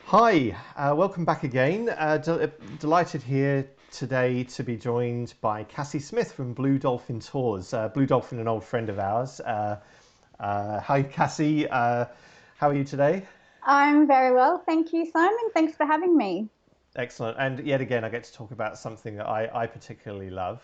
Hi, welcome back again. Delighted here today to be joined by Cassie Smith from Blue Dolphin Tours. Blue Dolphin, an old friend of ours. Hi, Cassie. How are you today? I'm very well, thank you, Simon. Thanks for having me. Excellent. And yet again, I get to talk about something that I particularly love.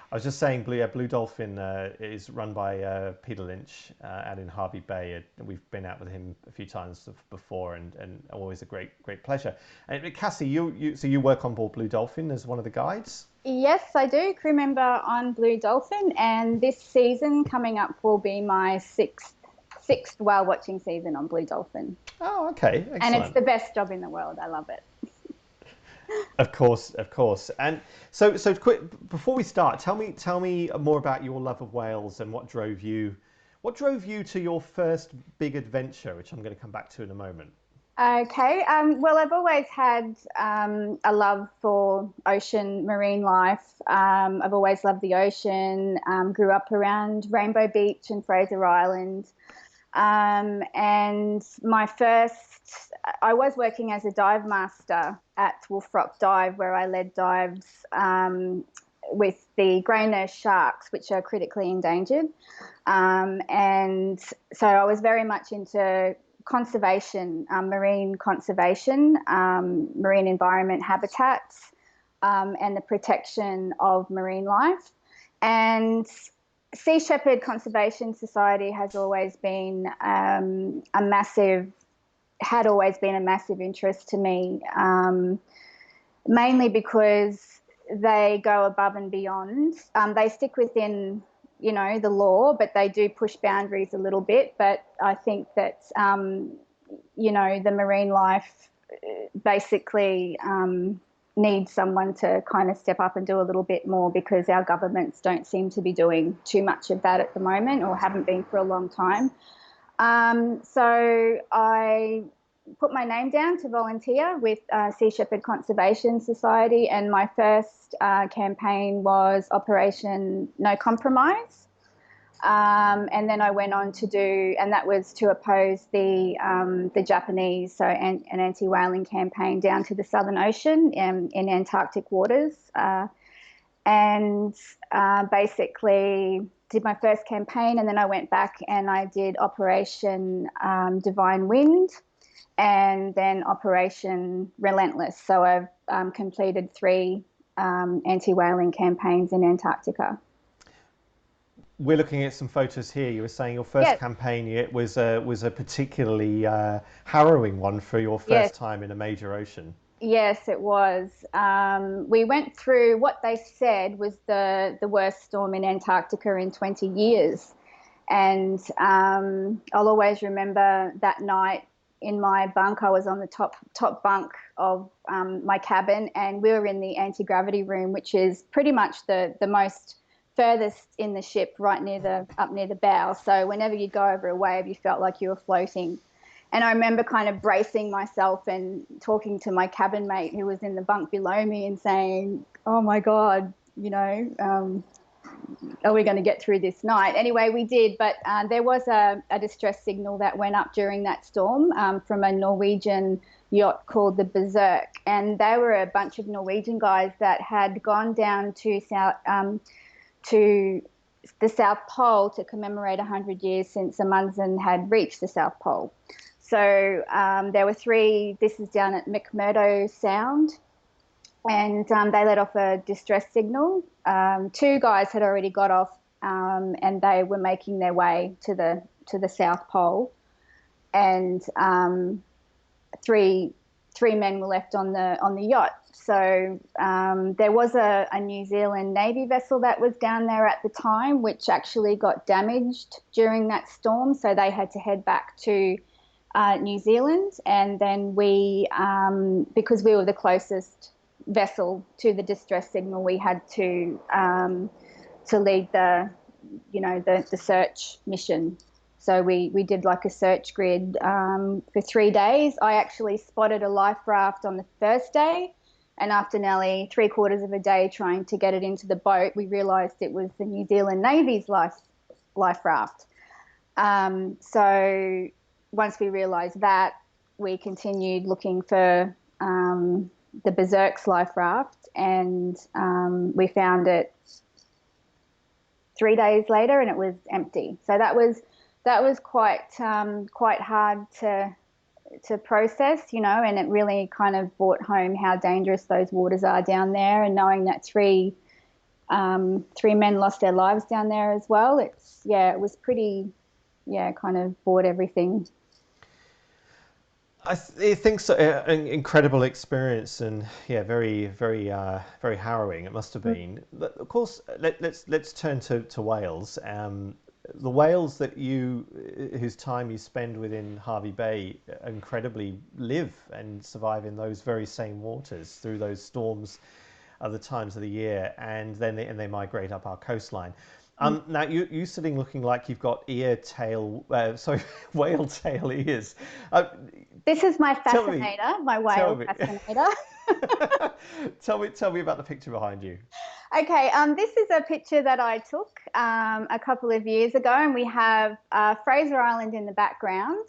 I was just saying, Blue Dolphin is run by Peter Lynch out in Hervey Bay. We've been out with him a few times before, and always a great pleasure. And Cassie, so you work on board Blue Dolphin as one of the guides. Yes, I do. Crew member on Blue Dolphin, and this season coming up will be my sixth whale watching season on Blue Dolphin. Oh, okay, And it's excellent. the best job in the world. I love it. Of course, of course. And so quick before we start, tell me more about your love of Wales and what drove you to your first big adventure, which I'm going to come back to in a moment. Okay. Well, I've always had a love for ocean marine life. I've always loved the ocean. Grew up around Rainbow Beach and Fraser Island. And I was working as a dive master at Wolf Rock Dive, where I led dives with the grey nurse sharks, which are critically endangered. And so I was very much into conservation, marine conservation, marine environment habitats, and the protection of marine life. And Sea Shepherd Conservation Society has always been had always been a massive interest to me, mainly because they go above and beyond. They stick within, the law, but they do push boundaries a little bit. But I think that, the marine life basically need someone to kind of step up and do a little bit more, because our governments don't seem to be doing too much of that at the moment, or haven't been for a long time. So I put my name down to volunteer with Sea Shepherd Conservation Society, and my first campaign was Operation No Compromise. And then I went on to do, and that was to oppose the Japanese, so an anti-whaling campaign down to the Southern Ocean in Antarctic waters, and basically did my first campaign, and then I went back and I did Operation Divine Wind, and then Operation Relentless. So I've completed three anti-whaling campaigns in Antarctica. We're looking at some photos here. You were saying your first Yes, campaign, it was a particularly harrowing one for your yes. first time in a major ocean. Yes, it was. We went through what they said was the worst storm in Antarctica in 20 years. And I'll always remember that night in my bunk. I was on the top bunk of my cabin, and we were in the anti-gravity room, which is pretty much the most furthest in the ship, right near the up near the bow. So whenever you go over a wave, you felt like you were floating. And I remember kind of bracing myself and talking to my cabin mate who was in the bunk below me and saying, "Oh my God, are we going to get through this night?" Anyway, we did, but there was a distress signal that went up during that storm from a Norwegian yacht called the Berserk. And they were a bunch of Norwegian guys that had gone down to the South Pole to commemorate 100 years since Amundsen had reached the South Pole. So there were three. This is down at McMurdo Sound, and they let off a distress signal. Two guys had already got off, and they were making their way to the South Pole, and three men were left on the yacht. So there was a New Zealand Navy vessel that was down there at the time, which actually got damaged during that storm. So they had to head back to New Zealand, and then because we were the closest vessel to the distress signal, we had to lead the search mission. So we did like a search grid for 3 days. I actually spotted a life raft on the first day, and after nearly three-quarters of a day trying to get it into the boat, we realised it was the New Zealand Navy's life raft. So once we realised that, we continued looking for the Berserk's life raft, and we found it 3 days later, and it was empty. So that was quite hard to process, you know, and it really kind of brought home how dangerous those waters are down there, and knowing that three men lost their lives down there as well. It was pretty, kind of brought everything. I think so. An incredible experience, and very, very, very harrowing. It must have been. But of course, let's turn to Wales. The whales whose time you spend within Hervey Bay, incredibly live and survive in those very same waters through those storms, other times of the year, and then they migrate up our coastline. Now you sitting looking like you've got whale tail ears. This is my fascinator, my whale fascinator. Tell me about the picture behind you. Okay, this is a picture that I took a couple of years ago, and we have Fraser Island in the background.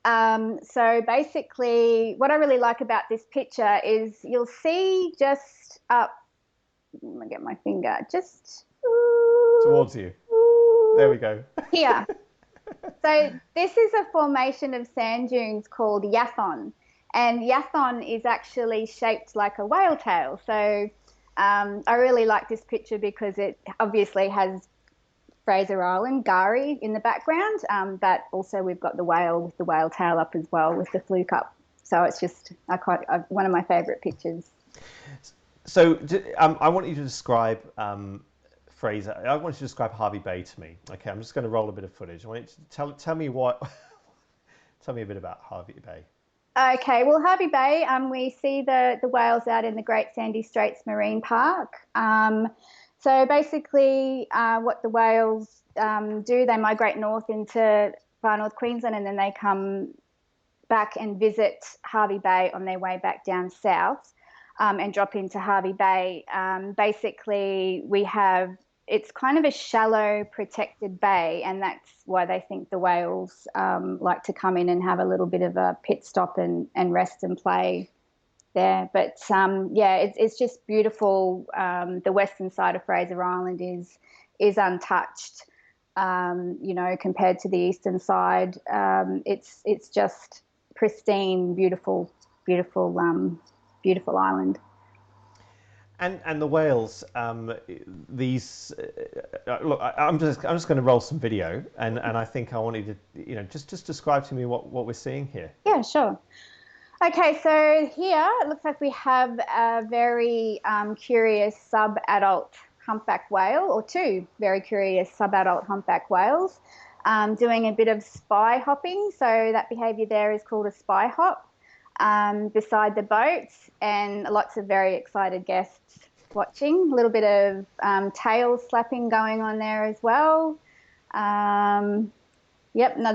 So basically, what I really like about this picture is you'll see just up. I'm gonna get my finger just towards you. There we go. Here. So this is a formation of sand dunes called Yathon, and Yathon is actually shaped like a whale tail. So I really like this picture because it obviously has Fraser Island, Gari in the background, but also we've got the whale with the whale tail up as well with the fluke up. So it's just one of my favourite pictures. So I want you to describe Fraser. I want you to describe Hervey Bay to me. Okay, I'm just going to roll a bit of footage. I want you to tell me tell me a bit about Hervey Bay. Okay, well, Hervey Bay, we see the whales out in the Great Sandy Straits Marine Park. So basically, what the whales do, they migrate north into far north Queensland, and then they come back and visit Hervey Bay on their way back down south, and drop into Hervey Bay. Basically, it's kind of a shallow, protected bay, and that's why they think the whales like to come in and have a little bit of a pit stop and rest and play there. But it's just beautiful. The western side of Fraser Island is untouched, compared to the eastern side. It's just pristine, beautiful island. And the whales, these look. I'm just going to roll some video, and I think I want you to just describe to me what we're seeing here. Yeah, sure. Okay, so here it looks like we have a very curious sub-adult humpback whale, or two very curious sub-adult humpback whales, doing a bit of spy hopping. So that behaviour there is called a spy hop. Beside the boats, and lots of very excited guests watching. A little bit of tail slapping going on there as well. Another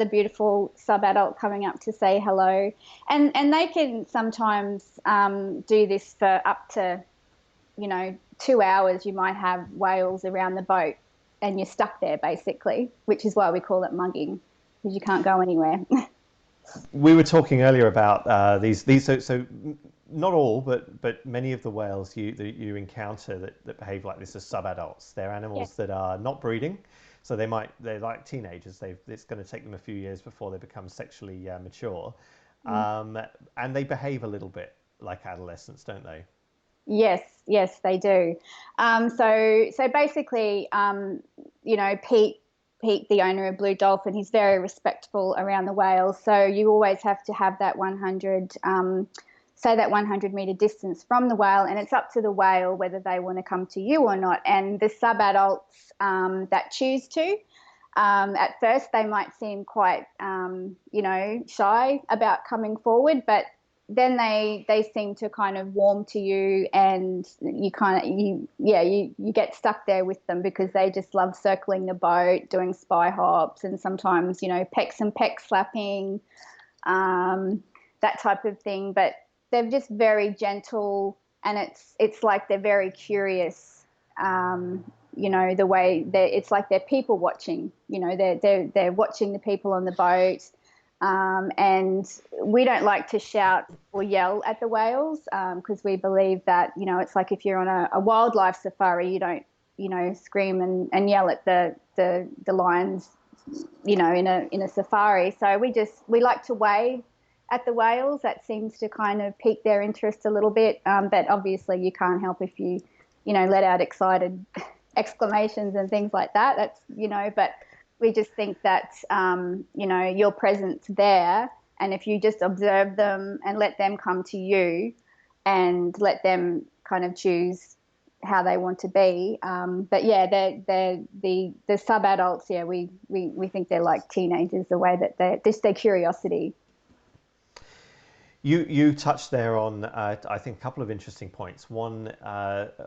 beautiful sub-adult coming up to say hello. And they can sometimes do this for up to, 2 hours. You might have whales around the boat and you're stuck there basically, which is why we call it mugging, because you can't go anywhere. We were talking earlier about these. So not all, but many of the whales you encounter that behave like this are subadults. They're animals that are not breeding, so they're like teenagers. It's going to take them a few years before they become sexually mature, and they behave a little bit like adolescents, don't they? Yes, they do. So basically, Pete, the owner of Blue Dolphin, he's very respectful around the whales. So you always have to have that 100 metre distance from the whale, and it's up to the whale whether they want to come to you or not. And the sub-adults that choose to, at first they might seem quite, shy about coming forward, but then they seem to kind of warm to you, and you get stuck there with them because they just love circling the boat, doing spy hops, and sometimes pecks and peck slapping, that type of thing. But they're just very gentle, and it's like they're very curious. The way it's like they're people watching. They're watching the people on the boat. And we don't like to shout or yell at the whales because we believe that, it's like if you're on a wildlife safari, you don't, scream and yell at the lions, in a safari. So we like to wave at the whales. That seems to kind of pique their interest a little bit. But obviously you can't help if you, let out excited exclamations and things like that. That's, but we just think that, your presence there, and if you just observe them and let them come to you and let them kind of choose how they want to be. But yeah, they're the subadults. Yeah, we think they're like teenagers, the way that they're just their curiosity. You touched there on, I think, a couple of interesting points. One,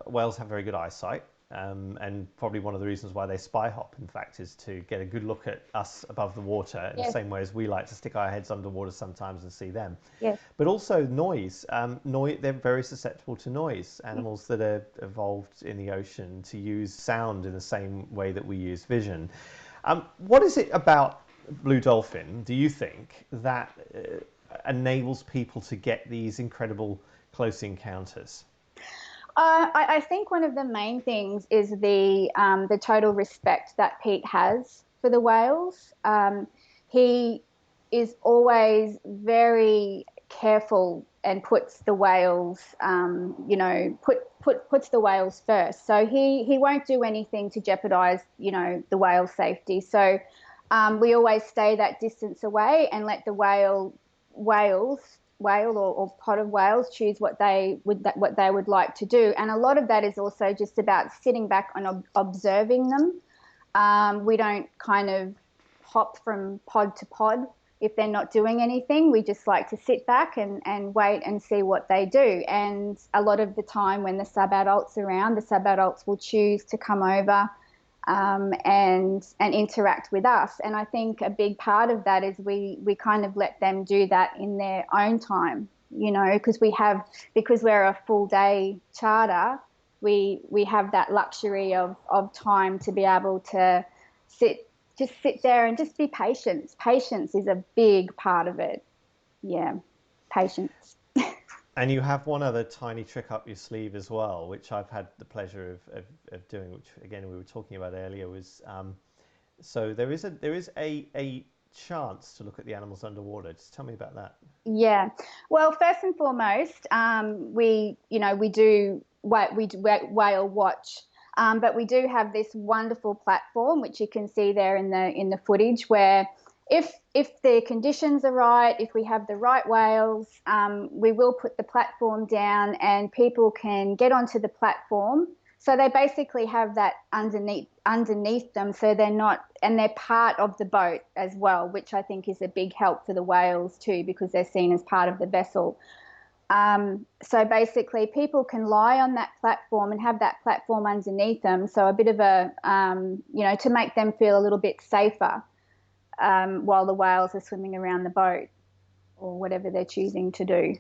whales have very good eyesight, and probably one of the reasons why they spy hop, in fact, is to get a good look at us above the water in the same way as we like to stick our heads underwater sometimes and see them. Yes. But also noise. They're very susceptible to noise. Animals that are evolved in the ocean to use sound in the same way that we use vision. What is it about blue dolphin, do you think, that enables people to get these incredible close encounters? I think one of the main things is the total respect that Pete has for the whales. He is always very careful and puts the whales, puts the whales first. So he won't do anything to jeopardize, the whale safety. So we always stay that distance away and let the whale or pod of whales choose what they would like to do. And a lot of that is also just about sitting back and observing them. We don't kind of hop from pod to pod if they're not doing anything. We just like to sit back and wait and see what they do. And a lot of the time when the subadults are around, the subadults will choose to come over and interact with us. And I think a big part of that is we kind of let them do that in their own time, because we're a full day charter, we have that luxury of time to be able to sit there and just be patient. Patience is a big part of it. Yeah, patience. And you have one other tiny trick up your sleeve as well, which I've had the pleasure of doing, which again we were talking about earlier, was so there is a chance to look at the animals underwater. Just tell me about that. Yeah. Well, first and foremost, we do whale watch, but we do have this wonderful platform which you can see there in the footage, where if the conditions are right, if we have the right whales, we will put the platform down and people can get onto the platform. So they basically have that underneath them, so they're not, and they're part of the boat as well, which I think is a big help for the whales too, because they're seen as part of the vessel. So basically people can lie on that platform and have that platform underneath them. So a bit of to make them feel a little bit safer while the whales are swimming around the boat or whatever they're choosing to do.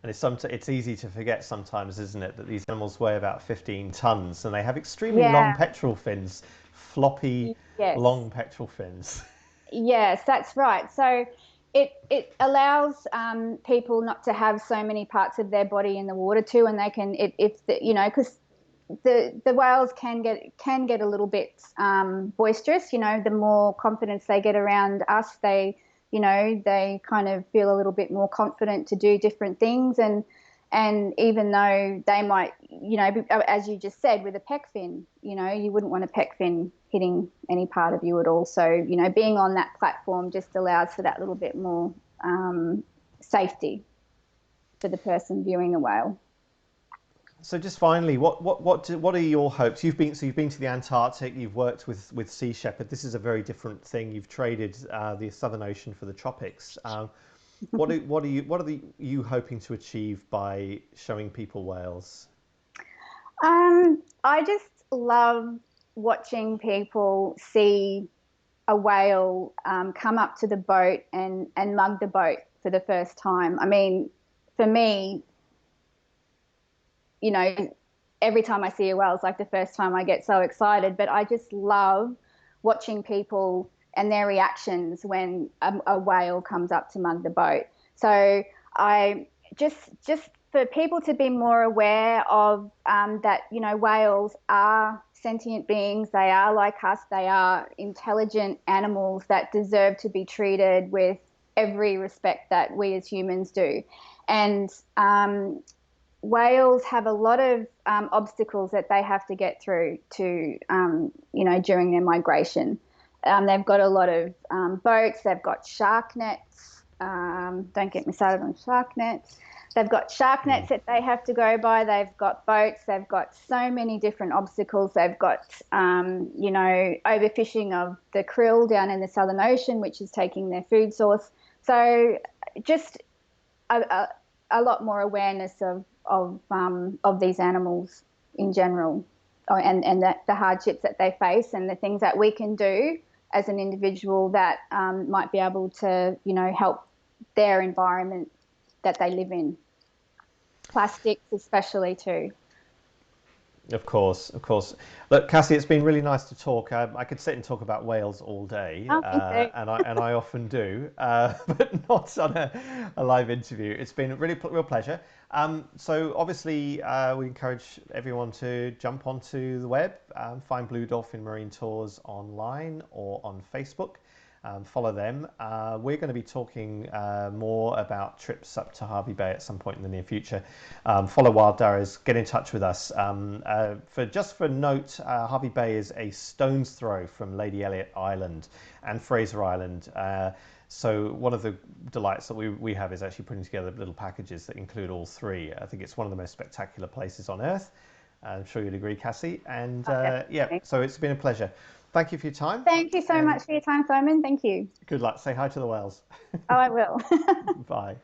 And it's easy to forget sometimes, isn't it, that these animals weigh about 15 tons and they have extremely long pectoral fins, floppy, long pectoral fins. Yes, that's right. So it allows people not to have so many parts of their body in the water too, and they can because the whales can get a little bit boisterous. The more confidence they get around us, they kind of feel a little bit more confident to do different things. And even though they might, as you just said, with a pec fin, you wouldn't want a pec fin hitting any part of you at all. So, being on that platform just allows for that little bit more safety for the person viewing the whale. So just finally, what are your hopes? You've been to the Antarctic. You've worked with Sea Shepherd. This is a very different thing. You've traded the Southern Ocean for the tropics. What are you hoping to achieve by showing people whales? I just love watching people see a whale come up to the boat and mug the boat for the first time. I mean, for me, every time I see a whale, it's like the first time I get so excited. But I just love watching people and their reactions when a whale comes up to mug the boat. So I just for people to be more aware of that, you know, whales are sentient beings. They are like us. They are intelligent animals that deserve to be treated with every respect that we as humans do. And whales have a lot of obstacles that they have to get through to, you know, during their migration. They've got a lot of boats. They've got shark nets. Don't get me started on shark nets. They've got shark nets that they have to go by. They've got boats. They've got so many different obstacles. They've got, you know, overfishing of the krill down in the Southern Ocean, which is taking their food source. So just a lot more awareness of these animals in general, and the hardships that they face, and the things that we can do as an individual that might be able to, you know, help their environment that they live in. Plastics especially too. Of course, of course. Look, Cassie, it's been really nice to talk. I could sit and talk about whales all day, Oh, me too. and I often do, but not on a live interview. It's been a real pleasure. So obviously, we encourage everyone to jump onto the web, find Blue Dolphin Marine Tours online or on Facebook. Follow them. We're going to be talking more about trips up to Hervey Bay at some point in the near future. Follow Wildiaries, get in touch with us. For note, Hervey Bay is a stone's throw from Lady Elliot Island and Fraser Island. So one of the delights that we have is actually putting together little packages that include all three. I think it's one of the most spectacular places on earth. I'm sure you'd agree, Cassie. And yeah, so it's been a pleasure. Thank you for your time. Thank you so much for your time, Simon. Thank you. Good luck. Say hi to the whales. Oh, I will. Bye.